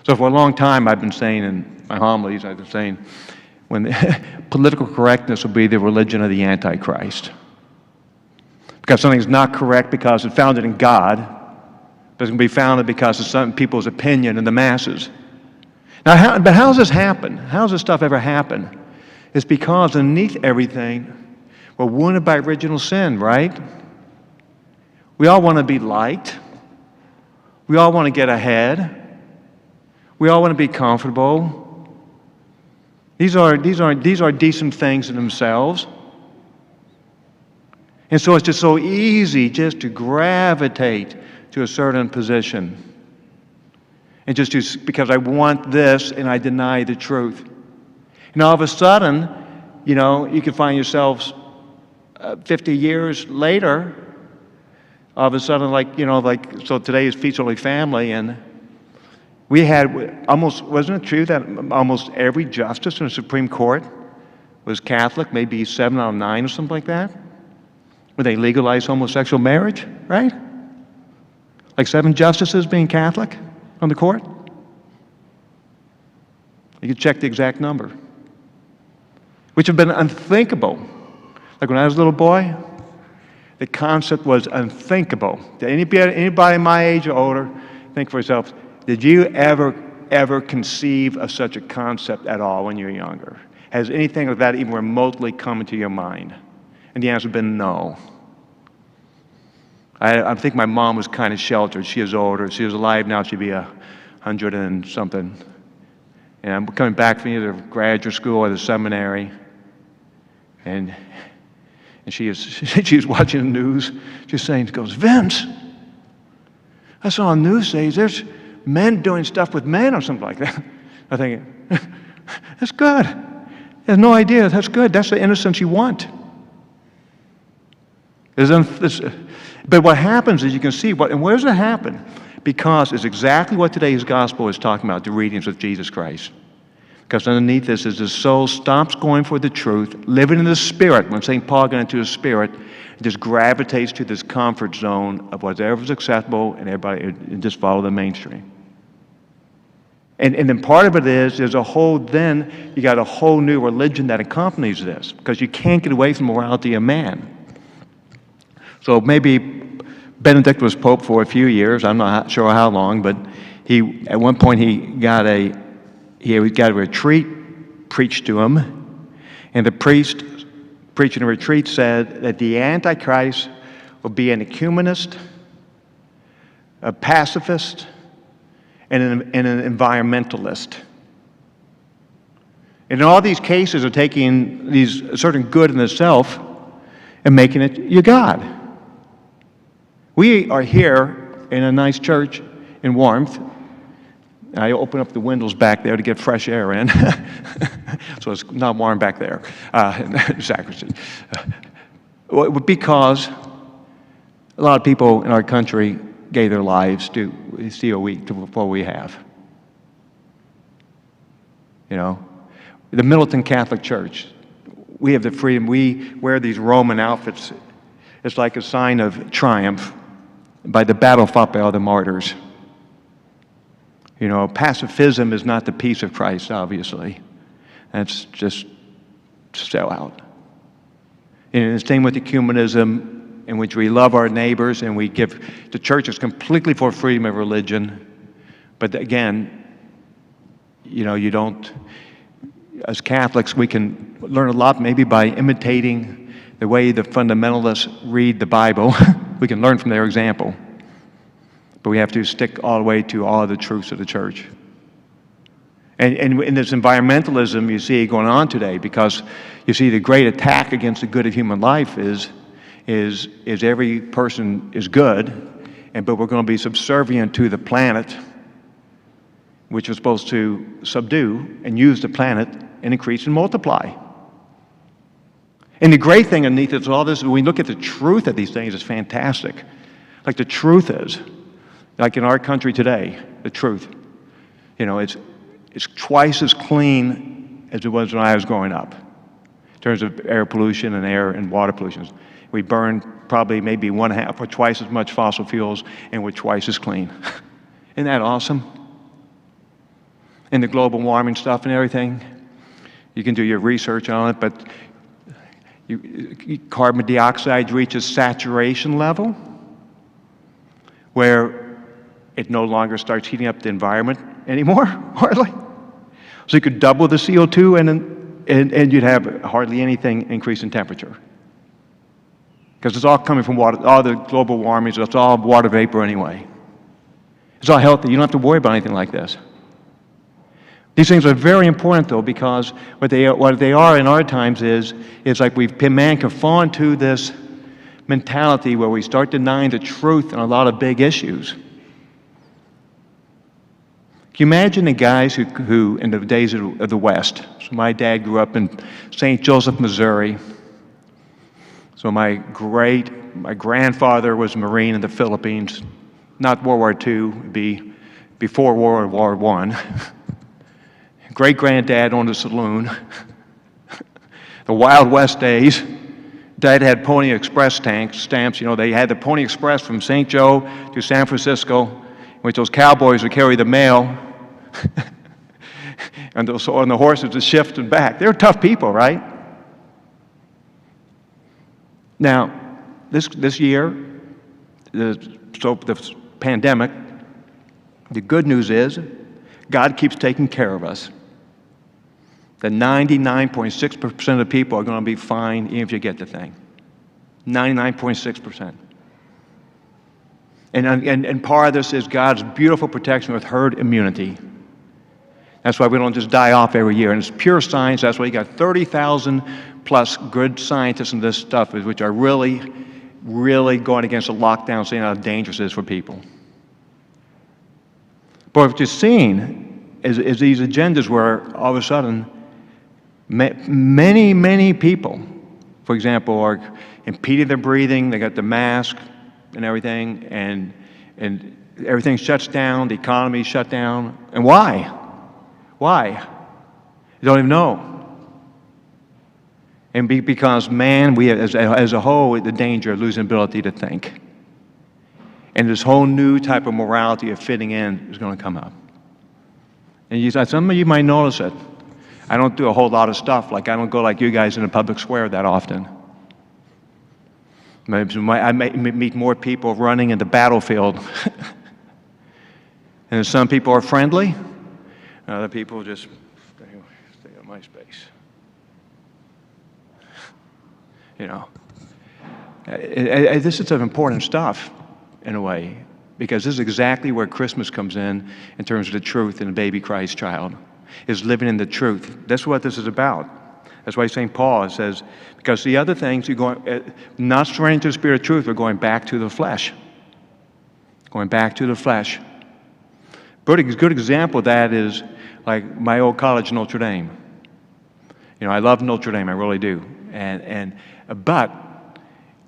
So for a long time, I've been saying in my homilies, I've been saying, when political correctness will be the religion of the Antichrist. Because something's not correct because it's founded in God, but it's going to be founded because of some people's opinion and the masses. Now, but how does this happen? How does this stuff ever happen? It's because underneath everything, we're wounded by original sin, right? We all want to be liked. We all want to get ahead. We all want to be comfortable. These are decent things in themselves. And so it's just so easy just to gravitate to a certain position. And because I want this and I deny the truth. And all of a sudden, you can find yourselves 50 years later, all of a sudden, so today is Feast Holy Family, and we had almost, wasn't it true that almost every justice in the Supreme Court was Catholic, maybe 7 out of 9 or something like that? When they legalized homosexual marriage, right? Like 7 justices being Catholic on the court? You can check the exact number. Which have been unthinkable. Like when I was a little boy, the concept was unthinkable. Did anybody my age or older think for yourself, did you ever conceive of such a concept at all when you were younger? Has anything like that even remotely come into your mind? And the answer has been no. I think my mom was kind of sheltered. She is older. If she was alive now, she'd be 100 and something. And I'm coming back from either graduate school or the seminary. And she was watching the news, just saying, she goes, "Vince, I saw on the news say there's men doing stuff with men," or something like that. I think, that's good. There's no idea. That's good. That's the innocence you want. But what happens is you can see, and where does it happen? Because it's exactly what today's gospel is talking about, the readings of Jesus Christ. Because underneath this is the soul stops going for the truth, living in the Spirit. When St. Paul got into the Spirit, it just gravitates to this comfort zone of whatever's acceptable, and everybody and just follow the mainstream. And then part of it is, you got a whole new religion that accompanies this, because you can't get away from the morality of man. So maybe Benedict was Pope for a few years, I'm not sure how long, but at one point he got a retreat preached to him, and the priest preaching a retreat said that the Antichrist will be an ecumenist, a pacifist, and an environmentalist. And in all these cases are taking these certain good in itself and making it your God. We are here in a nice church in warmth. I open up the windows back there to get fresh air in, so it's not warm back there in the sacristy. Because a lot of people in our country gave their lives to see a week before we have. The Militant Catholic Church, we have the freedom. We wear these Roman outfits. It's like a sign of triumph by the battle fought by all the martyrs. Pacifism is not the peace of Christ, obviously. That's just sell out. And the same with ecumenism, in which we love our neighbors and we give, the church is completely for freedom of religion. But again, you don't, as Catholics, we can learn a lot maybe by imitating the way the fundamentalists read the Bible. We can learn from their example. But we have to stick all the way to all of the truths of the church. And in this environmentalism you see going on today, because you see the great attack against the good of human life is every person is good, but we're going to be subservient to the planet, which is supposed to subdue and use the planet and increase and multiply. And the great thing underneath it is all this, when we look at the truth of these things, it's fantastic. Like the truth is, like in our country today, the truth, it's twice as clean as it was when I was growing up, in terms of air pollution and air and water pollution. We burn probably maybe 1/2 or twice as much fossil fuels, and we're twice as clean. Isn't that awesome? and the global warming stuff and everything. You can do your research on it, but carbon dioxide reaches saturation level where it no longer starts heating up the environment anymore, hardly. So you could double the CO2 and you'd have hardly anything increase in temperature. Because it's all coming from water, all the global warming, so it's all water vapor anyway. It's all healthy. You don't have to worry about anything like this. These things are very important, though, because what they are in our times is like man can fall into this mentality where we start denying the truth on a lot of big issues. Can you imagine the guys who in the days of the West? So my dad grew up in St. Joseph, Missouri. So my grandfather was a Marine in the Philippines, not World War II, it'd be before World War I. Great-granddad owned a saloon. The Wild West days. Dad had Pony Express stamps. You know, they had the Pony Express from St. Joe to San Francisco, in which those cowboys would carry the mail, and the horses would shift and back. They were tough people, right? Now, this year, the pandemic, the good news is God keeps taking care of us. That 99.6% of people are going to be fine even if you get the thing. 99.6%. And part of this is God's beautiful protection with herd immunity. That's why we don't just die off every year. And it's pure science. That's why you got 30,000 plus good scientists in this stuff, which are really, really going against the lockdown, saying how dangerous it is for people. But what you're seeing is these agendas where all of a sudden many, many people, for example, are impeding their breathing. They got the mask and everything, and everything shuts down. The economy shut down. And why? Why? You don't even know. And because man, we as a whole, the danger of losing ability to think. And this whole new type of morality of fitting in is going to come up. And some of you might notice it. I don't do a whole lot of stuff. Like I don't go like you guys in a public square that often. I meet more people running in the battlefield. And some people are friendly. Other people just stay in my space. You know, this is some important stuff in a way, because this is exactly where Christmas comes in terms of the truth in the baby Christ child, is living in the truth. That's what this is about. That's why St. Paul says, because the other things, you're going, not surrendering to the spirit of truth, we're going back to the flesh. Going back to the flesh. But a good example of that is like my old college, Notre Dame. You know, I love Notre Dame, I really do. But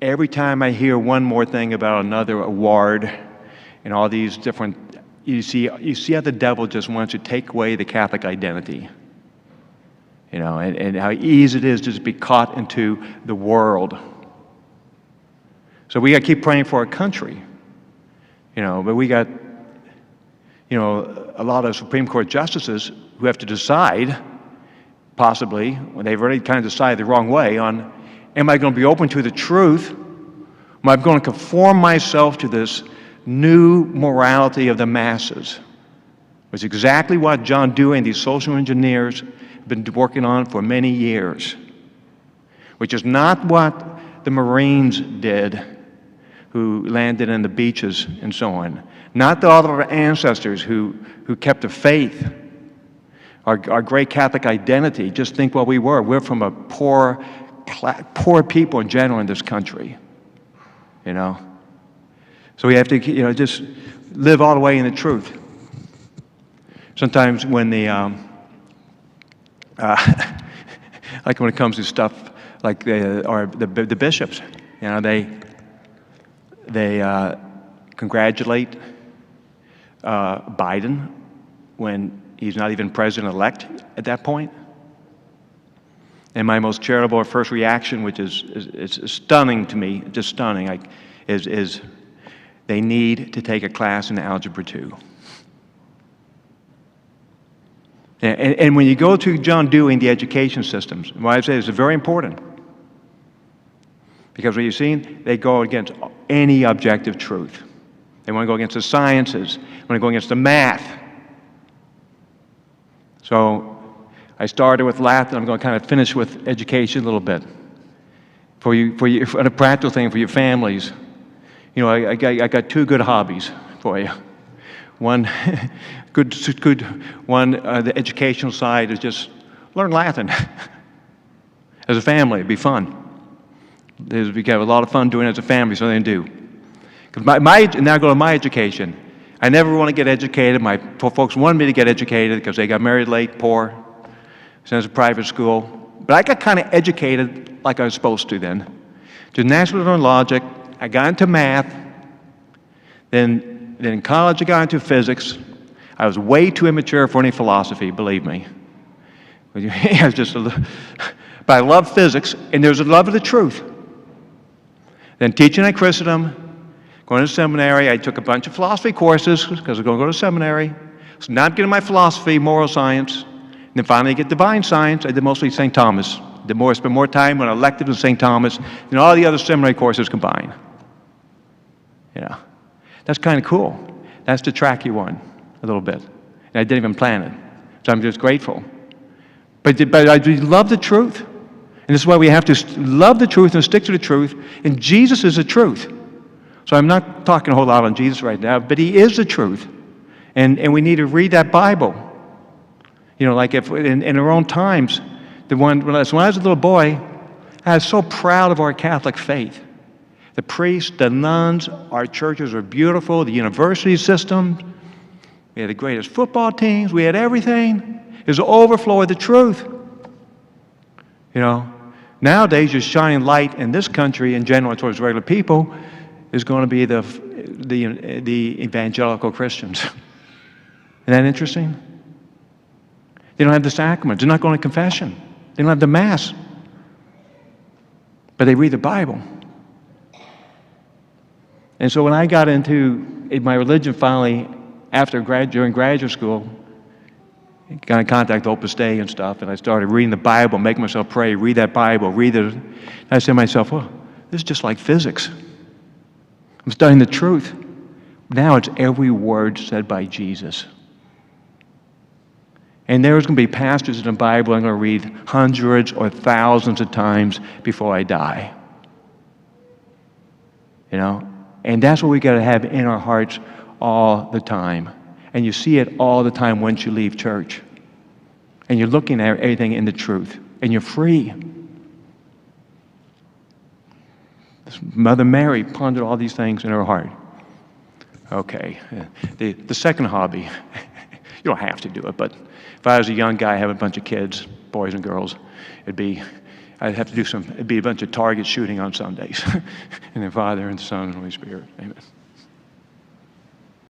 every time I hear one more thing about another award and all these different, you see how the devil just wants to take away the Catholic identity. You know, and how easy it is to just be caught into the world. So we got to keep praying for our country. You know, but we got, you know, a lot of Supreme Court justices who have to decide, possibly, when they've already kind of decided the wrong way on, am I going to be open to the truth? Am I going to conform myself to this new morality of the masses? Which is exactly what John Dewey and these social engineers have been working on for many years. Which is not what the Marines did, who landed in the beaches and so on. Not all of our ancestors who kept the faith, our great Catholic identity. Just think what we were. We're from a poor people in general in this country, you know. So we have to, you know, just live all the way in the truth. Sometimes when like when it comes to stuff like the bishops, you know, they congratulate Biden when he's not even president-elect at that point. And my most charitable first reaction, which is stunning to me, just stunning, is they need to take a class in Algebra 2. And when you go to John Dewey and the education systems, what I say is very important. Because what you've seen, they go against any objective truth. They want to go against the sciences. They want to go against the math. So I started with Latin. I'm going to kind of finish with education a little bit. For a practical thing for your families, you know, I got two good hobbies for you. One, the educational side is just learn Latin. As a family, it'd be fun. We have a lot of fun doing it as a family, so they do. Now I go to my education. I never want to get educated. My folks wanted me to get educated because they got married late, poor, sent us to private school. But I got kind of educated like I was supposed to then. Just naturally learned logic. I got into math. Then in college I got into physics. I was way too immature for any philosophy, believe me. But I love physics, and there's a love of the truth. Then teaching at Christendom, going to seminary, I took a bunch of philosophy courses because I was going to go to seminary. So not getting my philosophy, moral science. And then finally get divine science. I did mostly St. Thomas. Spent more time on electives in St. Thomas than all the other seminary courses combined. Yeah, that's kind of cool. That's the track you won a little bit. And I didn't even plan it. So I'm just grateful. But I love the truth. And this is why we have to love the truth and stick to the truth. And Jesus is the truth. So I'm not talking a whole lot on Jesus right now, but he is the truth. And we need to read that Bible. You know, like if in our own times, when I was a little boy, I was so proud of our Catholic faith. The priests, the nuns, our churches are beautiful, the university system. We had the greatest football teams. We had everything. It was an overflow of the truth. You know, nowadays, just shining light in this country in general towards regular people is going to be the evangelical Christians. Isn't that interesting? They don't have the sacraments. They're not going to confession. They don't have the Mass. But they read the Bible. And so when I got into my religion finally, during graduate school, I got in contact with Opus Dei and stuff, and I started reading the Bible, making myself pray, read that Bible, read it. And I said to myself, well, this is just like physics. I'm studying the truth. Now it's every word said by Jesus. And there's going to be passages in the Bible I'm going to read hundreds or thousands of times before I die. You know? And that's what we got to have in our hearts all the time. And you see it all the time once you leave church. And you're looking at everything in the truth. And you're free. Mother Mary pondered all these things in her heart. Okay. The second hobby, you don't have to do it, but if I was a young guy, have a bunch of kids, boys and girls, it'd be a bunch of target shooting on Sundays. And the Father and the Son and the Holy Spirit. Amen.